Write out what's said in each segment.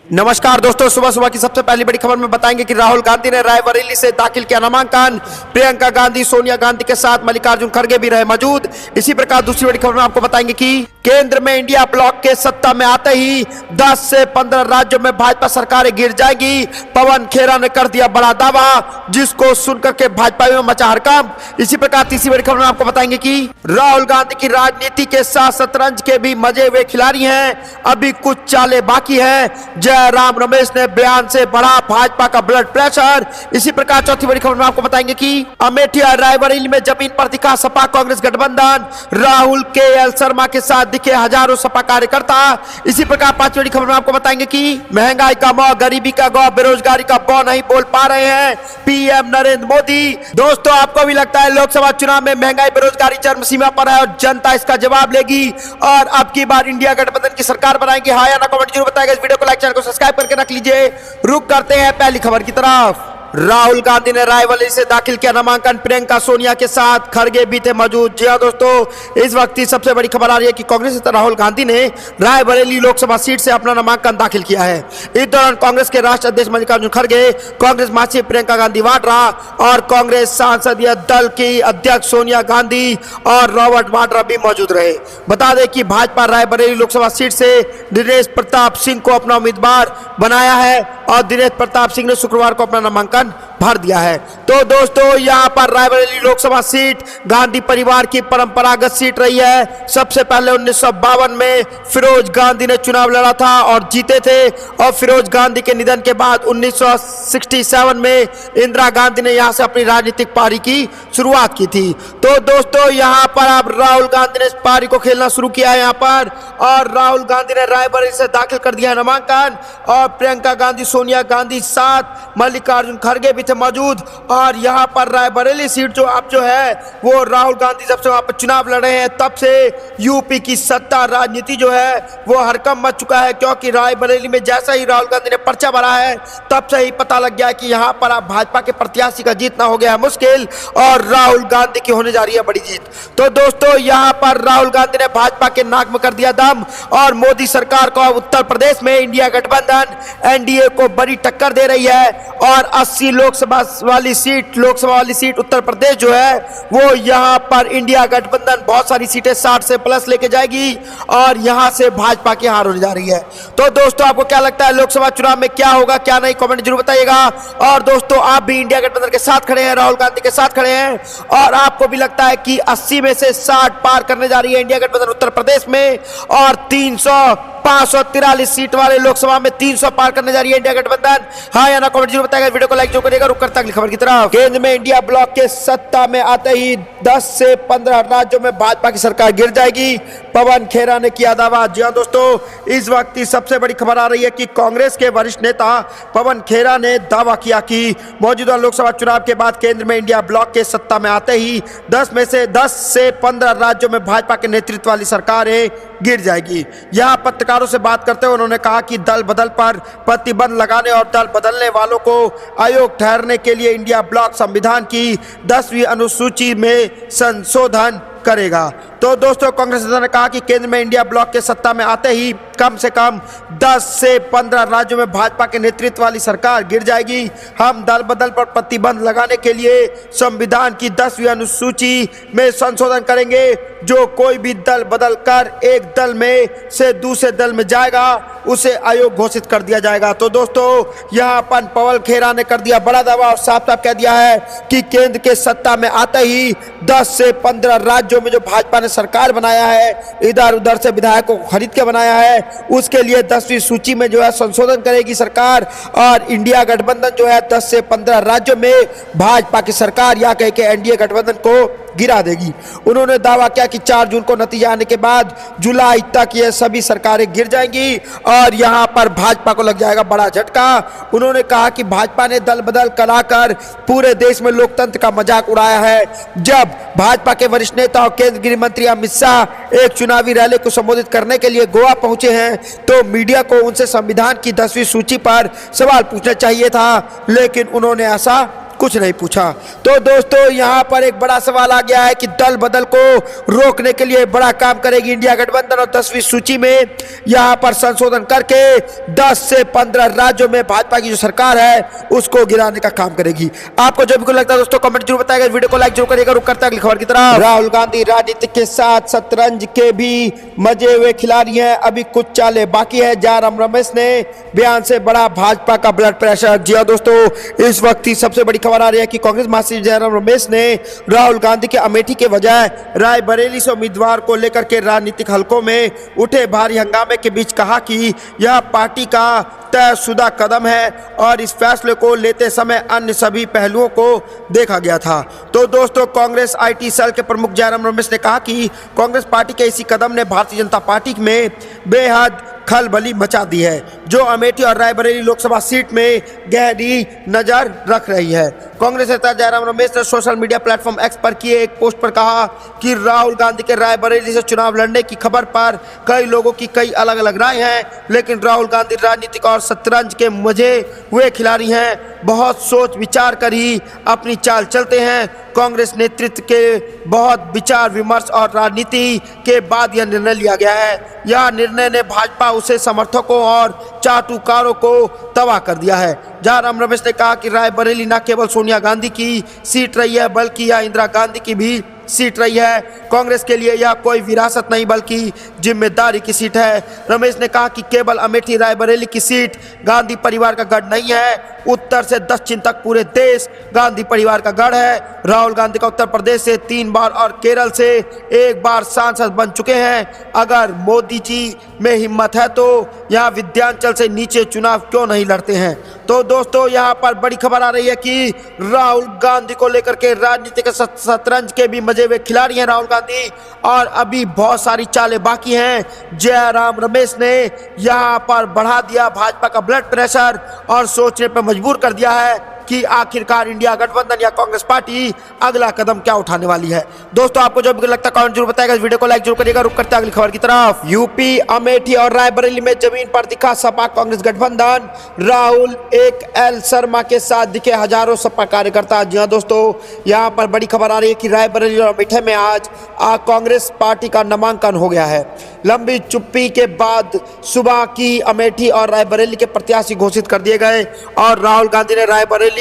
नमस्कार दोस्तों, सुबह सुबह की सबसे पहली बड़ी खबर में बताएंगे कि राहुल गांधी ने रायबरेली से दाखिल किया नामांकन। प्रियंका गांधी, सोनिया गांधी के साथ मल्लिकार्जुन खड़गे भी रहे मौजूद। इसी प्रकार दूसरी बड़ी खबर में आपको बताएंगे कि केंद्र में इंडिया ब्लॉक के सत्ता में आते ही 10 से 15 राज्यों में भाजपा सरकारें गिर जाएगी। पवन खेरा ने कर दिया बड़ा दावा, जिसको सुनकर के भाजपा में मचा हड़कंप। इसी प्रकार तीसरी बड़ी खबर में आपको बताएंगे कि राहुल गांधी की राजनीति के साथ शतरंज के भी मजे वे खिलाड़ी हैं, अभी कुछ चालें बाकी है। जयराम रमेश ने बयान से बढ़ा भाजपा का ब्लड प्रेशर। इसी प्रकार चौथी बड़ी खबर में आपको बताएंगे कि अमेठी और रायबरेली में जमीन पर दिखा सपा कांग्रेस गठबंधन। राहुल के शर्मा के साथ दिखे हजारों सपा कार्यकर्ता। इसी प्रकार पांचवी बड़ी खबर में आपको बताएंगे कि महंगाई का मौ, गरीबी का गौ, बेरोजगारी का बौ नहीं बोल पा रहे हैं पीएम नरेंद्र मोदी। दोस्तों, आपको भी लगता है लोकसभा चुनाव में महंगाई बेरोजगारी चरम सीमा पर है और जनता इसका जवाब लेगी और अब की बार इंडिया गठबंधन की सरकार बनाएगी? हाँ या ना कमेंट जरूर बताएगा। इस वीडियो को लाइक, चैनल को सब्सक्राइब करके रख लीजिए। रुक करते हैं पहली खबर की तरफ। राहुल गांधी ने रायबरेली से दाखिल किया नामांकन। प्रियंका, सोनिया के साथ खड़गे भी थे मौजूद। जी हां दोस्तों, इस वक्त की सबसे बड़ी खबर आ रही है कि कांग्रेस नेता राहुल गांधी ने रायबरेली लोकसभा सीट से अपना नामांकन दाखिल किया है। इस दौरान कांग्रेस के राष्ट्रीय अध्यक्ष मल्लिकार्जुन खड़गे, कांग्रेस महासचिव प्रियंका गांधी वाड्रा और कांग्रेस संसदीय दल की अध्यक्ष सोनिया गांधी और रॉबर्ट वाड्रा भी मौजूद रहे। बता दें कि भाजपा रायबरेली लोकसभा सीट से दिनेश प्रताप सिंह को अपना उम्मीदवार बनाया है और दिनेश प्रताप सिंह ने शुक्रवार को अपना नामांकन भर दिया है। तो दोस्तों, यहां पर रायबरेली लोकसभा सीट गांधी परिवार की परंपरागत सीट रही है। सबसे पहले 1952 में फिरोज गांधी ने चुनाव लड़ा था और जीते थे और फिरोज गांधी के निधन के बाद 1967 में इंदिरा गांधी ने यहां से अपनी राजनीतिक पारी की शुरुआत की थी। तो दोस्तों, यहां पर अब राहुल गांधी ने इस पारी को खेलना शुरू किया है यहां पर, और राहुल गांधी ने रायबरेली से दाखिल कर दिया नामांकन और प्रियंका गांधी, सोनिया गांधी साथ मल्लिकार्जुन खड़गे भी थे मौजूद। और यहां पर रायबरेली सीट जो है वो राहुल गांधी जब से वहां पर चुनाव लड़े हैं तब से यूपी की सत्ता राजनीति जो है वो हड़कंप मच चुका है, क्योंकि रायबरेली में जैसा ही राहुल गांधी ने पर्चा भरा है तब से ही पता लग गया कि यहां पर अब भाजपा के प्रत्याशी का जीतना हो गया है मुश्किल और राहुल गांधी की होने जा रही है बड़ी जीत। तो दोस्तों, यहां पर राहुल गांधी ने भाजपा के नाक में कर दिया दम और मोदी सरकार को उत्तर प्रदेश में इंडिया गठबंधन एनडीए को बड़ी टक्कर दे रही है और 80 लोकसभा वाली सीट उत्तर प्रदेश जो है वो यहां पर इंडिया गठबंधन बहुत सारी सीटें 60 से प्लस लेके जाएगी और यहां से भाजपा की हार होने जा रही है। तो दोस्तों, आपको क्या लगता है लोकसभा चुनाव में क्या होगा क्या नहीं, कमेंट जरूर बताइएगा। और दोस्तों, आप भी इंडिया गठबंधन के साथ खड़े हैं, राहुल गांधी के साथ खड़े हैं और आपको भी लगता है कि 80 में से 60 पार करने जा रही है इंडिया गठबंधन उत्तर प्रदेश में और 543 सीट वाले लोकसभा में 300 पार करने जा रही है इंडिया गठबंधन? हाँ या ना कमेंट जरूर बताएगा। वीडियो को लाइक जो करेगा। रुक करता अगली खबर की तरफ। केंद्र में इंडिया ब्लॉक के सत्ता में आते ही 10 से 15 राज्यों में भाजपा की सरकार गिर जाएगी। पवन खेरा ने किया दावा। जी हां दोस्तों, इस वक्त की सबसे बड़ी खबर आ रही है कि कांग्रेस के वरिष्ठ नेता पवन खेरा ने दावा किया कि मौजूदा लोकसभा चुनाव के बाद केंद्र में इंडिया ब्लॉक के सत्ता में आते ही 10 से 15 राज्यों में भाजपा के नेतृत्व वाली सरकारें गिर जाएगी। यहां पत्रकारों से बात करते हुए उन्होंने कहा कि दल बदल पर प्रतिबंध लगाने और दल बदलने वालों को आयोग ठहरने के लिए इंडिया ब्लॉक संविधान की 10वीं अनुसूची में संशोधन करेगा। तो दोस्तों, कांग्रेस नेता ने कहा कि केंद्र में इंडिया ब्लॉक के सत्ता में आते ही कम से कम 10 से 15 राज्यों में भाजपा के नेतृत्व वाली सरकार गिर जाएगी। हम दल बदल पर प्रतिबंध लगाने के लिए संविधान की 10वीं अनुसूची में संशोधन करेंगे। जो कोई भी दल बदल कर एक दल में से दूसरे दल में जाएगा उसे अयोग्य घोषित कर दिया जाएगा। तो दोस्तों, यहाँ पर पवन खेरा ने कर दिया बड़ा दावा और साफ साफ कह दिया है कि केंद्र के सत्ता में आते ही 10 से 15 राज्यों में जो भाजपा ने सरकार बनाया है, इधर उधर से विधायकों को खरीद के बनाया है, उसके लिए 10वीं सूची में जो है संशोधन करेगी सरकार और इंडिया गठबंधन जो है 10 से 15 राज्यों में भाजपा की सरकार या कह के एनडीए गठबंधन को गिरा देगी। उन्होंने दावा किया कि 4 जून को नतीजा आने के बाद जुलाई तक ये सभी सरकारें गिर जाएंगी और यहां पर भाजपा को लग जाएगा बड़ा झटका। उन्होंने कहा कि भाजपा ने दल बदल कराकर पूरे देश में लोकतंत्र का मजाक उड़ाया है। जब भाजपा के वरिष्ठ नेता और केंद्रीय गृह मंत्री अमित शाह एक चुनावी रैली को संबोधित करने के लिए गोवा पहुंचे हैं तो मीडिया को उनसे संविधान की 10वीं सूची पर सवाल पूछना चाहिए था, लेकिन उन्होंने ऐसा कुछ नहीं पूछा। तो दोस्तों यहाँ पर एक बड़ा सवाल आ गया है कि दल बदल को रोकने के लिए बड़ा काम करेगी इंडिया गठबंधन और 10वीं सूची में यहाँ पर संशोधन करके 10 से 15 राज्यों में भाजपा की जो सरकार है उसको गिराने का काम करेगी। आपको जो भी लगता है दोस्तों कमेंट जरूर बताएगा, वीडियो को लाइक जरूर करिएगा। रुक करता है अगली खबर की तरफ। राहुल गांधी राजनीति के साथ शतरंज के भी मजे हुए खिलाड़ी हैं, अभी कुछ चालें बाकी है। जयराम रमेश ने बयान से बड़ा भाजपा का ब्लड प्रेशर। जी हां दोस्तों, इस वक्त की सबसे बड़ी खबर आ रही है कि कांग्रेस महासचिव जयराम रमेश ने राहुल गांधी के अमेठी के बजाय रायबरेली से उम्मीदवार को लेकर के राजनीतिक हलकों में उठे भारी हंगामे के बीच कहा कि यह पार्टी का तयशुदा कदम है और इस फैसले को लेते समय अन्य सभी पहलुओं को देखा गया था। तो दोस्तों कांग्रेस आईटी सेल के प्रमुख जयराम रमेश ने कहा कि कांग्रेस पार्टी के इसी कदम ने भारतीय जनता पार्टी में बेहद खलबली मचा दी है, जो अमेठी और रायबरेली लोकसभा सीट में गहरी नजर रख रही है। कांग्रेस नेता जयराम रमेश ने सोशल मीडिया प्लेटफॉर्म एक्स पर किए एक पोस्ट पर कहा कि राहुल गांधी के रायबरेली से चुनाव लड़ने की खबर पर कई लोगों की कई अलग अलग राय हैं, लेकिन राहुल गांधी राजनीतिक और शतरंज के मजे हुए खिलाड़ी हैं, बहुत सोच विचार कर ही अपनी चाल चलते हैं। कांग्रेस नेतृत्व के बहुत विचार विमर्श और राजनीति के बाद यह निर्णय लिया गया है। यह निर्णय ने भाजपा उसे समर्थकों और चाटुकारों को तबाह कर दिया है। जयराम रमेश ने कहा कि रायबरेली न केवल सोनिया गांधी की सीट रही है बल्कि यह इंदिरा गांधी की भी सीट रही है। कांग्रेस के लिए यह कोई विरासत नहीं बल्कि जिम्मेदारी की सीट है। रमेश ने कहा कि केवल अमेठी रायबरेली की सीट गांधी परिवार का गढ़ नहीं है, उत्तर से दक्षिण तक पूरे देश गांधी परिवार का गढ़ है। राहुल गांधी का उत्तर प्रदेश से 3 बार और केरल से 1 बार सांसद बन चुके हैं। अगर मोदी जी में हिम्मत है तो यहाँ विंध्याचल से नीचे चुनाव क्यों नहीं लड़ते हैं। तो दोस्तों यहाँ पर बड़ी खबर आ रही है कि राहुल गांधी को लेकर के राजनीतिक शतरंज के भी मजे हुए खिलाड़ी हैं राहुल गांधी, और अभी बहुत सारी चालें बाकी हैं। जयराम रमेश ने यहाँ पर बढ़ा दिया भाजपा का ब्लड प्रेशर और सोचने पर मजबूर कर दिया है कि आखिरकार इंडिया गठबंधन या कांग्रेस पार्टी अगला कदम क्या उठाने वाली है। दोस्तों आपको जो भी लगता है कमेंट जरूर बताएगा, वीडियो को लाइक जरूर करिएगा। रुक करते हैं अगली खबर की तरफ। यूपी अमेठी और रायबरेली में जमीन पर दिखा सपा कांग्रेस गठबंधन। राहुल एक एल शर्मा के साथ दिखे हजारों सपा कार्यकर्ता। जी हाँ दोस्तों, यहाँ पर बड़ी खबर आ रही है कि रायबरेली और अमेठी में आज कांग्रेस पार्टी का नामांकन हो गया है। लंबी चुप्पी के बाद सुबह की अमेठी और रायबरेली के प्रत्याशी घोषित कर दिए गए और राहुल गांधी ने रायबरेली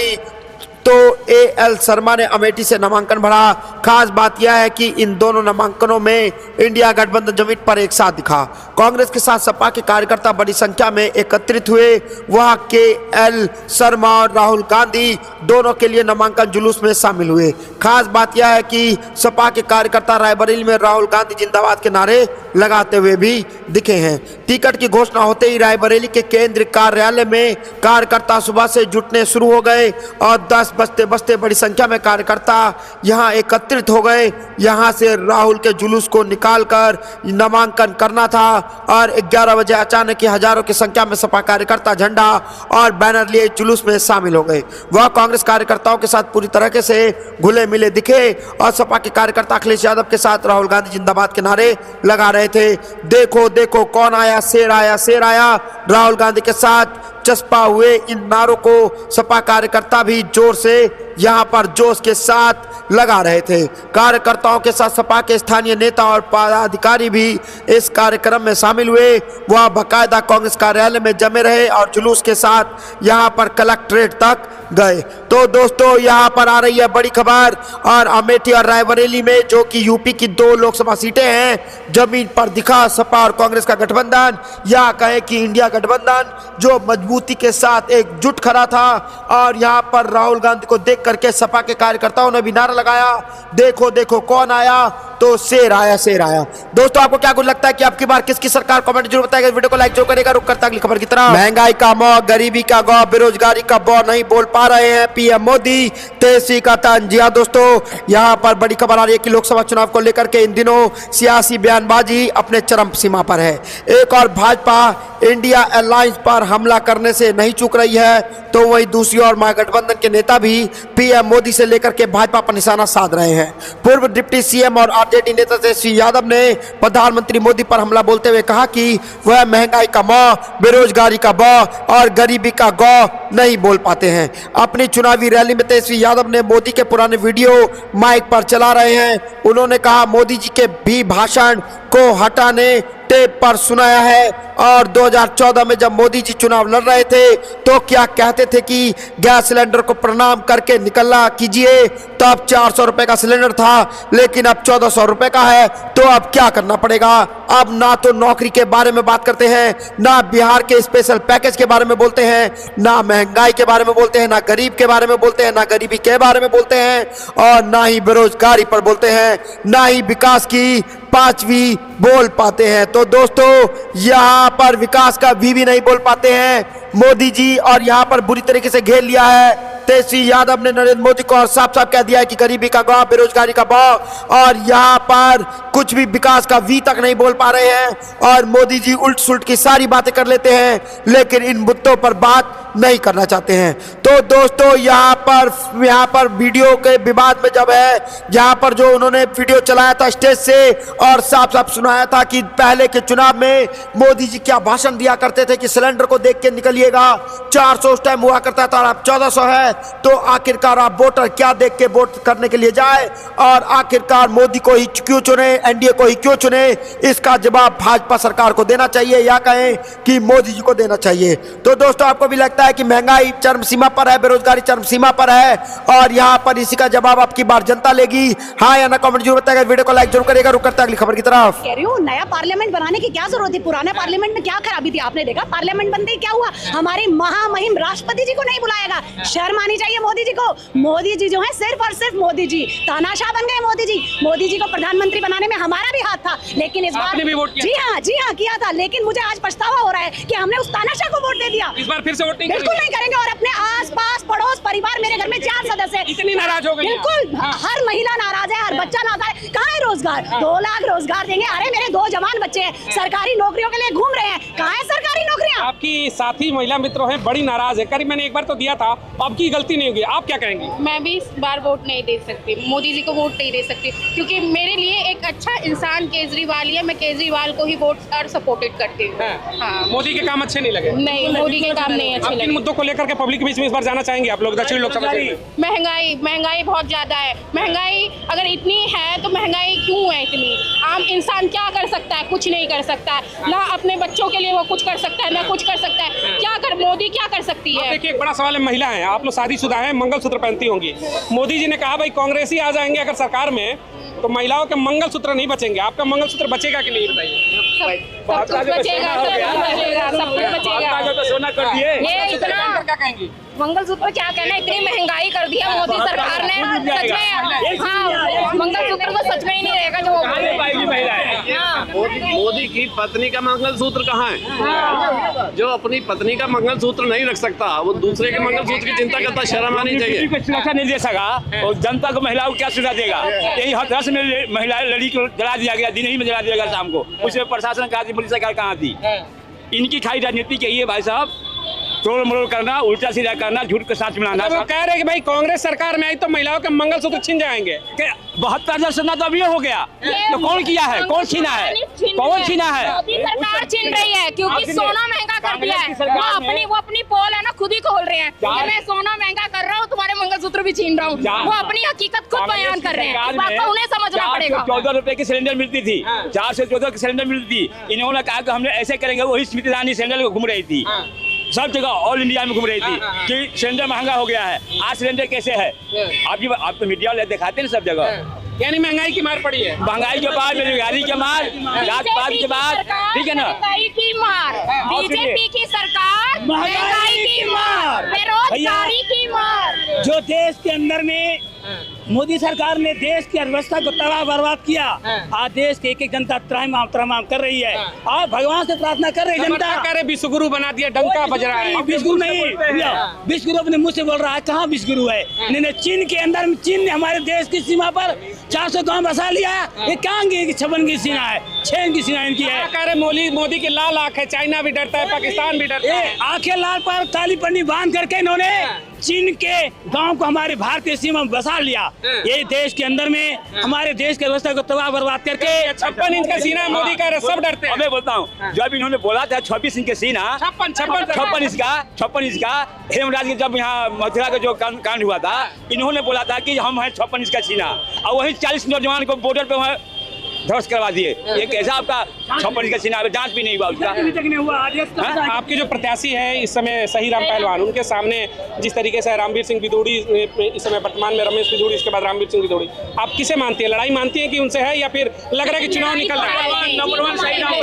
तो एल शर्मा ने अमेठी से नामांकन भरा। खास बात यह है कि इन दोनों नामांकनों में इंडिया गठबंधन जमीन पर एक साथ दिखा। कांग्रेस के साथ सपा के कार्यकर्ता बड़ी संख्या में एकत्रित हुए। वहां के एल शर्मा और राहुल गांधी दोनों के लिए नामांकन जुलूस में शामिल हुए। खास बात यह है कि सपा के कार्यकर्ता रायबरेली में राहुल गांधी जिंदाबाद के नारे लगाते हुए भी दिखे हैं। टिकट की घोषणा होते ही रायबरेली के केंद्रीय कार्यालय में कार्यकर्ता सुबह से जुटने शुरू हो गए और 10 बजते बजते बड़ी संख्या में कार्यकर्ता यहां एकत्रित हो गए। यहां से राहुल के जुलूस को निकालकर नामांकन करना था और 11 बजे अचानक ही हजारों की संख्या में सपा कार्यकर्ता झंडा और बैनर लिए जुलूस में शामिल हो गए। वह कांग्रेस कार्यकर्ताओं के साथ पूरी तरह से घुले मिले दिखे और सपा के कार्यकर्ता अखिलेश यादव के साथ राहुल गांधी जिंदाबाद के नारे लगा रहे थे। देखो देखो कौन आया, शेर आया, शेर आया। राहुल गांधी के साथ चस्पा हुए इन नारों को सपा कार्यकर्ता भी जोर से यहाँ पर जोश के साथ लगा रहे थे। कार्यकर्ताओं के साथ सपा के स्थानीय नेता और पदाधिकारी भी इस कार्यक्रम में शामिल हुए। वह बाकायदा कांग्रेस कार्यालय में जमे रहे और जुलूस के साथ यहाँ पर कलेक्ट्रेट तक गए। तो दोस्तों यहाँ पर आ रही है बड़ी खबर और अमेठी और रायबरेली में जो कि यूपी की 2 लोकसभा सीटें हैं, जमीन पर दिखा सपा और कांग्रेस का गठबंधन, या कहे कि इंडिया गठबंधन जो मजबूती के साथ एकजुट खड़ा था। और यहाँ पर राहुल गांधी को देख करके सपा के कार्यकर्ताओं ने भी नारा लगाया, देखो देखो कौन आया, तो शेर आया, शेर आया। दोस्तों आपको क्या कुछ लगता है कि आपकी बार किसकी सरकार, कमेंट जरूर बताएगा, वीडियो को लाइक जरूर करेगा। रुक करता अगली खबर की तरफ। महंगाई का मौह, गरीबी का गौर, बेरोजगारी का बौर नहीं बोल पा रहे हैं पीएम मोदी, तेजी का तंज। जी हाँ दोस्तों, यहाँ पर बड़ी खबर आ रही है कि लोकसभा चुनाव को लेकर के इन दिनों सियासी बयानबाजी अपने चरम सीमा पर है। एक और भाजपा इंडिया अलायंस पर हमला करने से नहीं चूक रही है, तो वही दूसरी ओर महागठबंधन के नेता भी पीएम मोदी से लेकर के भाजपा पर निशाना साध रहे हैं। पूर्व डिप्टी सीएम और आरजेडी नेता तेजस्वी यादव ने प्रधानमंत्री मोदी पर हमला बोलते हुए कहा कि वह महंगाई का मां, बेरोजगारी का बा और गरीबी का गौ नहीं बोल पाते हैं। अपनी चुनावी रैली में तेजस्वी यादव ने मोदी के पुराने वीडियो माइक पर चला रहे हैं। उन्होंने कहा मोदी जी के भी भाषण को हटाने टेप पर सुनाया है और 2014 में जब मोदी जी चुनाव लड़ रहे थे तो क्या कहते थे कि गैस सिलेंडर को प्रणाम करके निकलना कीजिए। तब 400 रुपए का सिलेंडर था, लेकिन अब 1400 रुपए का है। तो अब क्या करना पड़ेगा? अब ना तो नौकरी के बारे में बात करते हैं, ना बिहार के स्पेशल पैकेज के बारे में बोलते हैं, ना महंगाई के बारे में बोलते हैं, ना गरीब के बारे में बोलते हैं, ना गरीबी के बारे में बोलते हैं और ना ही बेरोजगारी पर बोलते हैं, ना ही विकास की पांचवी बोल पाते हैं। तो दोस्तों, यहाँ पर विकास का भी नहीं बोल पाते हैं मोदी जी और यहाँ पर बुरी तरीके से घेर लिया है तेजस्वी यादव ने नरेंद्र मोदी को और साफ साफ कह दिया है कि गरीबी का गौ, बेरोजगारी का बौ और यहाँ पर कुछ भी विकास का वी तक नहीं बोल पा रहे हैं और मोदी जी उल्ट सुल्ट की सारी बातें कर लेते हैं, लेकिन इन मुद्दों पर बात नहीं करना चाहते हैं। तो दोस्तों, यहाँ पर वीडियो के विवाद में जब है, यहाँ पर जो उन्होंने वीडियो चलाया था स्टेज से और साफ साफ सुनाया था कि पहले के चुनाव में मोदी जी क्या भाषण दिया करते थे कि सिलेंडर को देख के निकलिएगा, 400 उस टाइम हुआ करता था और अब 1400 है। तो आखिरकार आप वोटर क्या देख के वोट करने के लिए जाए और आखिरकार मोदी को ही क्यों चुने, एनडीए को ही क्यों चुने, इसका जवाब भाजपा सरकार को देना चाहिए या कहें कि मोदी जी को देना चाहिए। तो दोस्तों, आपको भी लगता है कि महंगाई चरम सीमा पर है, बेरोजगारी चरम सीमा पर है और यहाँ पर इसी का जवाब आपकी बार जनता लेगी? हाँ या ना कमेंट जरूर बताइएगा, वीडियो को लाइक जरूर करिएगा। रुक करते अगली खबर की तरफ। कह रही हूँ, नया पार्लियामेंट बनाने की क्या जरूरत थी? पुराने पार्लियामेंट में क्या खराबी थी? आपने देखा पार्लियामेंट बनते ही क्या हुआ? हमारे महामहिम राष्ट्रपति जी को नहीं बुलाएगा। शर्म आनी चाहिए मोदी जी को। मोदी जी जो है सिर्फ और सिर्फ मोदी जी तानाशाह बन गए। मोदी जी को प्रधानमंत्री बनाने में हमारा भी हाथ था, लेकिन इस बार भी वोट किया। जी हाँ किया था, लेकिन मुझे आज पछतावा हो रहा है कि हमने उस तानाशाह को वोट दे दिया। इस बार फिर से वोट नहीं बिल्कुल नहीं करेंगे। और अपने आस पास पड़ोस परिवार, मेरे घर में 4 सदस्य इतनी नाराज हो गई। बिल्कुल, हर महिला नाराज है, हर बच्चा नाराज है। कहाँ है रोजगार? 2 लाख रोजगार देंगे। अरे मेरे 2 जवान बच्चे हैं, सरकारी नौकरियों के लिए घूम रहे हैं। कहाँ है सरकारी नौकरियाँ? आपकी साथी महिला मित्रों हैं, बड़ी नाराज है। करीब मैंने एक बार तो दिया था, अब की गलती नहीं होगी। आप क्या कहेंगे? मैं भी इस बार वोट नहीं दे सकती, मोदी जी को वोट नहीं दे सकती, क्योंकि मेरे लिए एक अच्छा इंसान केजरीवाल है। मैं केजरीवाल को ही वोट और सपोर्टेड करती हूँ। हाँ। मोदी के काम अच्छे नहीं लगे? नहीं, मोदी के काम नहीं अच्छे लगे। किन मुद्दों को लेकर के पब्लिक के बीच में इस बार जाना चाहेंगे आप लोग दक्षिण लोकसभा में? महंगाई बहुत ज्यादा है। महंगाई अगर इतनी है तो महंगाई क्यों है इतनी? आम इंसान क्या कर सकता है? कुछ नहीं कर सकता है। ना अपने बच्चों के लिए वो कुछ कर सकता है, ना कुछ कर सकता है। मोदी क्या कर सकती है? देखिए, एक बड़ा सवाल है, महिला है, आप लोग शादीशुदा हैं, मंगलसूत्र पहनती होंगी। मोदी जी ने कहा भाई कांग्रेसी आ जाएंगे अगर सरकार में तो महिलाओं के मंगलसूत्र नहीं बचेंगे। आपका मंगलसूत्र बचेगा कि नहीं बताइए? सब कुछ बचेगा, सब कुछ बचेगा। सोना कर दिए। ये इतना क्या कहेंगे? मंगलसूत्र क्या कहना, इतनी महंगाई कर दिया मोदी सरकार ने। सच में हाँ, मंगलसूत्र तो सच में ही नहीं रहेगा जो मोदी की पत्नी का मंगलसूत्र कहाँ है? जो अपनी पत्नी का मंगलसूत्र नहीं रख सकता, वो दूसरे के मंगलसूत्र की चिंता करता। शर्म आनी चाहिए। सुरक्षा नहीं दे सका और जनता को, महिलाओं को क्या सुविधा देगा? यही हथरस में महिला लड़ी को जला दिया गया, दिन ही में जला दिया गया शाम को। उसमें प्रशासन कहा थी, पुलिस सरकार कहाँ थी? इनकी खाली राजनीति चाहिए भाई साहब, तोड़ मरोड़ करना, उल्टा सीधा करना, झूठ के साथ मिलाना। वो कह रहे हैं कि भाई कांग्रेस सरकार में आई तो महिलाओं के मंगलसूत्र छीन जाएंगे। 72 सुना तो अभी हो गया, तो कौन किया है? कौन छीना है? कौन छीना है? सरकार छीन रही है, क्योंकि सोना महंगा कर दिया है। वो अपनी पोल है ना, खुद ही खोल रहे हैं। मैं सोना महंगा कर रहा हूँ, तुम्हारे मंगलसूत्र भी छीन रहा हूँ। वो अपनी हकीकत खुद बयान कर रहे हैं। इस बात को उन्हें समझना पड़ेगा। 14 रुपए की सिलेंडर मिलती थी, 4 से 14 की सिलेंडर मिलती थी। इन्होंने कहा कि हमने ऐसे करेंगे। वही स्मृति ईरानी सिलेंडर घूम रही थी, सब जगह ऑल इंडिया में घूम रही थी कि सिलेंडर महंगा हो गया है। आज सिलेंडर कैसे है? आप तो मीडिया वाले दिखाते हैं सब जगह। यानी महंगाई की मार पड़ी है। महंगाई के बाद, बेरोजगारी के मार, जात-पात के बाद, ठीक है ना? महंगाई की मार, बीजेपी की सरकार, महंगाई की मार, बेरोजगारी की मार। जो देश के अंदर में मोदी सरकार ने देश की अर्थव्यवस्था को तबाह बर्बाद किया, आज देश के एक जनता त्राहिमाम कर रही है। आप भगवान से प्रार्थना कर रही जनता। कह रहे विश्वगुरु बना दिया, डंका बज रहा है। विश्वगुरु नहीं, विश्वगुरु अपने मुंह से बोल रहा है। कहाँ विश्वगुरु है? नहीं, चीन के अंदर में, चीन ने हमारे देश की सीमा पर 400 गाँव बसा लिया। ये कहाँ की 56 की सीमा है, 6 की सीमा इनकी है। कह रहे मोदी की लाल आंख है, चाइना भी डरता है, पाकिस्तान भी डरता है। आंखें लाल पर काली पन्नी बांध करके इन्होंने चीन के गांव को हमारे भारतीय सीमा में बसा लिया। ये देश के अंदर में हमारे देश के व्यवस्था को तबाह बर्बाद करके 56 इंच का सीना है मोदी का, सब डरते हैं। मैं बोलता हूँ जब इन्होंने बोला था 26 इंच के सीना, 56 इंच का हेमराज के जब यहाँ मथुरा का जो कांड हुआ था, इन्होंने बोला था कि हम हैं 56 इंच का सीना, और वही 40 नौजवान को बॉर्डर पे वहाँ ध्वस्त करवा दिए। ये कैसा आपका 56 इंच का सीना, जांच भी नहीं हुआ उसका। आपके जो प्रत्याशी है इस समय सही राम पहलवान, उनके सामने जिस तरीके से रामवीर सिंह विदुड़ी इस समय वर्तमान में रमेश विदुड़ी, इसके बाद रामवीर सिंह विदुड़ी, आप किसे मानती है? लड़ाई मानती है कि उनसे है, या फिर लग रहा है कि चुनाव निकल रहा है? नंबर 1 सही राम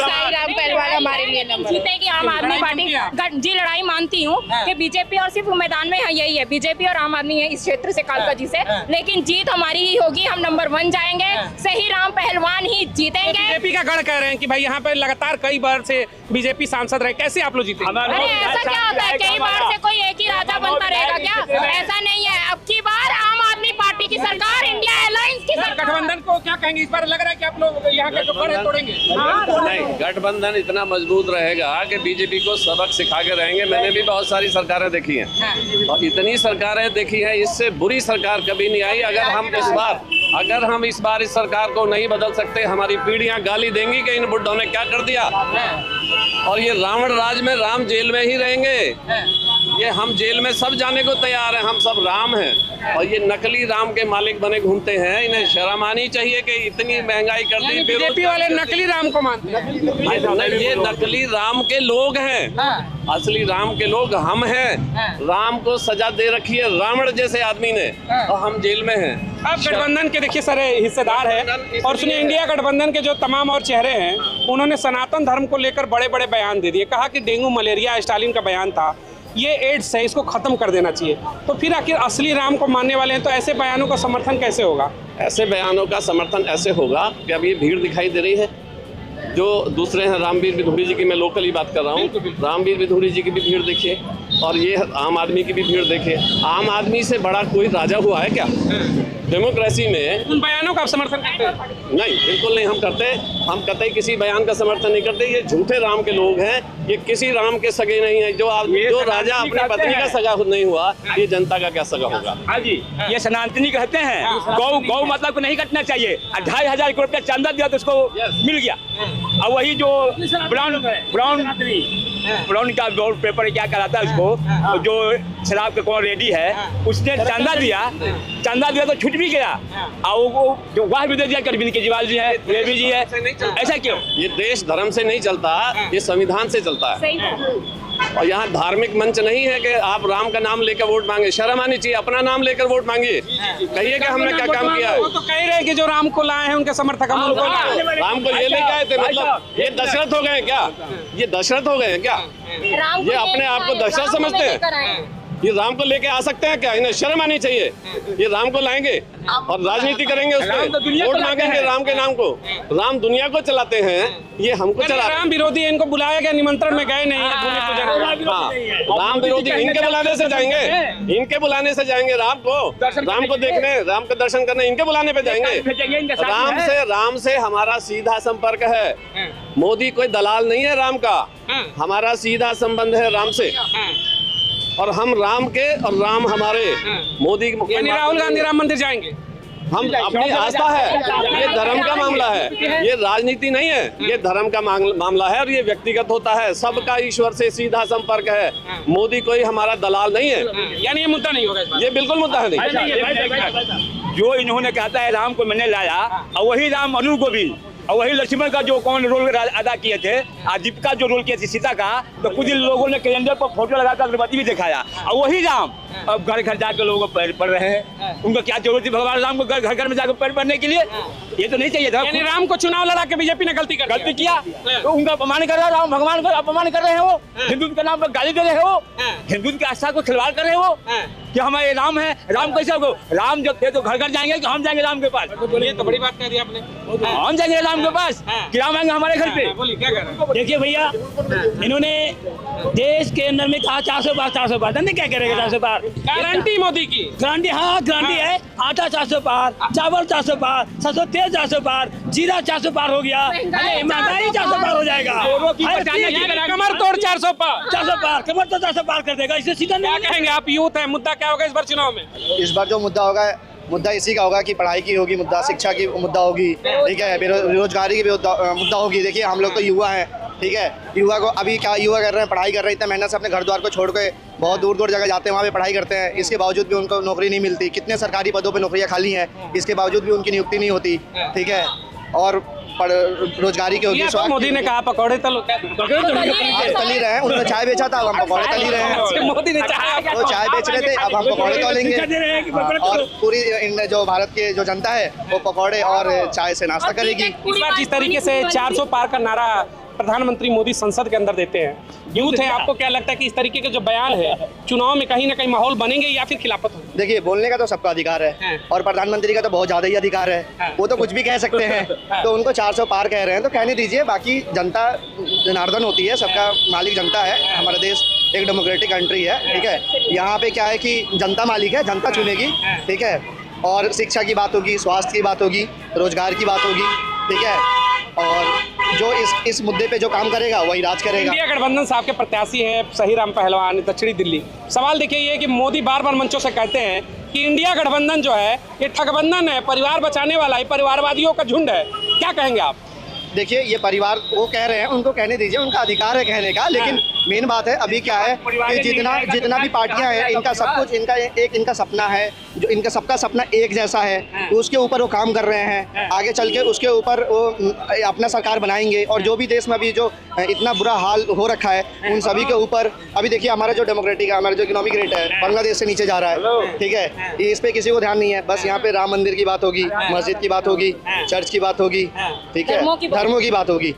पहलवान हमारे लिए नंबर जीतेगी आम आदमी पार्टी जी। लड़ाई मानती हूँ कि बीजेपी और सिर्फ मैदान में यही है, बीजेपी और आम आदमी है इस क्षेत्र से कालकाजी से, लेकिन जीत हमारी ही होगी। हम नंबर 1 जाएंगे, सही राम पहलवान ही जीतेंगे। बीजेपी का गढ़ कह रहे हैं कि भाई यहाँ पे लगातार कई बार से बीजेपी सांसद रहे, कैसे आप लोग जीते? अरे ऐसा क्या होता है, कई बार से कोई एक ही राजा बनता रहेगा क्या? ऐसा नहीं है। अब की बार आम आदमी पार्टी की सरकार, इंडिया अलायंस की सरकार। गठबंधन को क्या कहेंगे इस बार? लग रहा है कि आप लोग यहाँ के जो गढ़ है तोड़ेंगे? नहीं, गठबंधन इतना मजबूत रहेगा कि बीजेपी को सबक सिखा के रहेंगे। मैंने भी बहुत सारी सरकारें देखी हैं और इतनी सरकारें देखी हैं, इससे बुरी सरकार कभी नहीं आई। अगर हम इस बार इस सरकार को नहीं बदल सकते, हमारी पीढ़ियां गाली देंगी कि इन बुड्ढों ने क्या कर दिया। और ये रावण राज में राम जेल में ही रहेंगे। ये हम जेल में सब जाने को तैयार हैं, हम सब राम हैं, और ये नकली राम के मालिक बने घूमते हैं। इन्हें शर्म आनी चाहिए कि इतनी महंगाई कर दी। बीजेपी वाले नकली राम को मानते हैं। ये नकली राम के लोग हैं, असली राम के लोग हम हैं। राम को सजा दे रखी है रावण जैसे आदमी ने, और हम जेल में हैं। अब गठबंधन के देखिए सारे हिस्सेदार है, और सुनिए इंडिया गठबंधन के जो तमाम और चेहरे हैं, उन्होंने सनातन धर्म को लेकर बड़े बड़े बयान दे दिए। कहा कि डेंगू मलेरिया स्टालिन का बयान था, ये एड्स है, इसको खत्म कर देना चाहिए। तो फिर आखिर असली राम को मानने वाले हैं, तो ऐसे बयानों का समर्थन कैसे होगा? ऐसे बयानों का समर्थन ऐसे होगा कि अब ये भीड़ दिखाई दे रही है जो दूसरे हैं। रामवीर विधुड़ी जी की मैं लोकली बात कर रहा हूँ, रामवीर विधुड़ी जी की भी भीड़ देखिए, और ये आम आदमी की भी भीड़ देखिए। आम आदमी से बड़ा कोई राजा हुआ है क्या डेमोक्रेसी में? उन बयानों का आप समर्थन करते हैं? नहीं, बिल्कुल नहीं हम करते। हम कतई किसी बयान का समर्थन नहीं करते। ये झूठे राम के लोग हैं, ये किसी राम के सगे नहीं है। जो राजा अपनी पत्नी का सगा नहीं हुआ, ये जनता का क्या सगा होगा? हाँ जी, ये सनातनी कहते हैं गौ मतलब को नहीं कटना चाहिए। 2500 करोड़ रुपया चंदा दिया तो उसको मिल गया। और वही जो ब्राउन का पेपर क्या कराता है उसको, जो शराब के कौन रेडी है, उसने चंदा दिया तो छूट भी गया। और वो जो वाह भी दे दिया अरविंद केजरीवाल जी है, रेड्डी जी है। ऐसा क्यों? ये देश धर्म से नहीं चलता, ये संविधान से चलता है। और यहाँ धार्मिक मंच नहीं है कि आप राम का नाम लेकर वोट मांगे। शर्म आनी चाहिए, अपना नाम लेकर वोट मांगिए, कहिए कि हमने क्या काम किया है। वो तो कह रहे हैं कि जो राम को लाए हैं उनके समर्थक हम उनको लाए। राम को ये लेके आए थे, मतलब ये दशरथ हो गए क्या? ये दशरथ हो गए क्या? ये अपने आप को दशरथ समझते हैं? ये राम को लेके आ सकते हैं क्या? इन्हें शर्म आनी चाहिए। ये राम को लाएंगे और राजनीति करेंगे, उस पर वोट मांगेंगे राम के नाम को। राम दुनिया को चलाते हैं, ये हमको चला। राम विरोधी है, इनको बुलाया गया, निमंत्रण में गए नहीं। राम विरोधी इनके बुलाने से जाएंगे, इनके बुलाने से जाएंगे राम को देखने, राम का दर्शन करने, इनके बुलाने पे जाएंगे। राम से हमारा सीधा संपर्क है। मोदी कोई दलाल नहीं है राम का, हमारा सीधा संबंध है राम से। और हम राम के और राम हमारे। मोदी यानी राहुल गांधी राम मंदिर जाएंगे? हम अपनी आस्था है, ये धर्म का मामला है, ये राजनीति नहीं है, ये धर्म का मामला है और ये व्यक्तिगत होता है। सबका ईश्वर से सीधा संपर्क है। मोदी कोई हमारा दलाल नहीं है। यानी ये मुद्दा नहीं होगा इस बार? ये बिल्कुल मुद्दा है नहीं। जो इन्होंने कहता है राम को मैंने लाया, और वही राम अनु को भी, और वही लक्ष्मण का जो कौन रोल अदा किए थे, दीपिका जो रोल किया थी सीता का, तो कुछ लोगों ने कैलेंडर पर फोटो लगाकर अगरबत्ती भी दिखाया। और वही राम अब घर घर जाकर लोगों को पैर पड़ रहे हैं। उनको क्या जरूरत थी भगवान राम को घर घर में जाकर पैर पड़ने के लिए? ये तो नहीं चाहिए था। यानी राम को चुनाव लड़ा के बीजेपी ने गलती किया, तो उनका अपमान कर रहे हो। राम भगवान का अपमान कर रहे हैं, वो हिंदू के नाम पर गाली दे रहे हो, हिंदू की आस्था को खिलवाड़ कर रहे हो कि हमारे राम है। राम कैसे हो? राम जब थे तो घर घर जाएंगे कि हम जाएंगे राम के पास? ये तो बड़ी बात कह दी आपने। हम जाएंगे राम के पास कि राम आएंगे हमारे घर पे? बोलिए क्या कर रहे हैं? देखिए भैया, इन्होंने देश के अंदर में कहा 400 बार, 400 बार, नहीं क्या करेगा 400 बार? गारंटी मोदी की, गारंटी, हाँ गारंटी है, आटा 400 पार, चावल 400 पार, सरसों तेल 400 पार, जीरा 400 पार हो गया, महंगाई 400 पार हो जाएगा। कमर तोड़ 400 पार 400 पार, कमर तो 400 पार कर देगा, इससे सीधा क्या नहीं। कहेंगे आप, यूथ है, मुद्दा क्या होगा इस बार चुनाव में? इस बार जो मुद्दा होगा, मुद्दा इसी का होगा कि पढ़ाई की होगी मुद्दा, शिक्षा की मुद्दा होगी, ठीक है, बेरोजगारी की भी मुद्दा होगी। देखिए हम लोग तो युवा हैं, ठीक है, युवा को अभी क्या युवा कर रहे हैं, पढ़ाई कर रहे हैं, इतना मेहनत से अपने घर द्वार को छोड़ के बहुत दूर दूर जगह जाते हैं, वहाँ पे पढ़ाई करते हैं, इसके बावजूद भी उनको नौकरी नहीं मिलती। कितने सरकारी पदों पे नौकरियाँ खाली हैं, इसके बावजूद भी उनकी नियुक्ति नहीं होती, ठीक है। और रोजगारी की होगी। तो मोदी ने कहा पकौड़े तलो, आज तल ही रहे हैं, उन्होंने चाय बेचा था, अब हम पकौड़े तल ही रहे हैं। मोदी ने वो चाय बेच रहे थे, अब हम पकौड़े तलेंगे। और पूरी जो भारत की जो जनता है वो पकौड़े और चाय से नाश्ता करेगी। इस बार जिस तरीके से 400 पार का नारा प्रधानमंत्री मोदी संसद के अंदर देते हैं, यूथ है, आपको क्या लगता है कि इस तरीके के जो बयान है चुनाव में कहीं ना कहीं माहौल बनेंगे या फिर खिलाफत होगी? देखिए बोलने का तो सबका अधिकार है और प्रधानमंत्री का तो बहुत ज़्यादा ही अधिकार है, वो तो कुछ भी कह सकते हैं। तो उनको 400 पार कह रहे हैं तो कहने दीजिए, बाकी जनता जनार्दन होती है, सबका मालिक जनता है। हमारा देश एक डेमोक्रेटिक कंट्री है, ठीक है। यहाँ पे क्या है कि जनता मालिक है, जनता चुनेगी, ठीक है। और शिक्षा की बात होगी, स्वास्थ्य की बात होगी, रोजगार की बात होगी, ठीक है। और जो इस मुद्दे पे जो काम करेगा वही राज करेगा। इंडिया गठबंधन साहब के प्रत्याशी हैं सही राम पहलवान, दक्षिणी दिल्ली। सवाल देखिए ये कि मोदी बार बार मंचों से कहते हैं कि इंडिया गठबंधन जो है ये ठगबंधन है, परिवार बचाने वाला है, परिवारवादियों का झुंड है। क्या कहेंगे आप? देखिए ये परिवार वो कह रहे हैं, उनको कहने दीजिए, उनका अधिकार है कहने का। लेकिन मेन बात है अभी क्या है कि जितना भी पार्टियां हैं, इनका सब कुछ इनका सपना है, जो इनका सबका सपना एक जैसा है, तो उसके ऊपर वो काम कर रहे हैं। आगे चल के उसके ऊपर वो अपना सरकार बनाएंगे। और जो भी देश में अभी जो इतना बुरा हाल हो रखा है उन सभी के ऊपर, अभी देखिए हमारा जो डेमोक्रेटिक है, हमारा जो इकोनॉमिक रेट है बांग्लादेश से नीचे जा रहा है, ठीक है। इस पे किसी को ध्यान नहीं है, बस यहाँ पे राम मंदिर की बात होगी, मस्जिद की बात होगी, चर्च की बात होगी, ठीक है, धर्मों की बात होगी।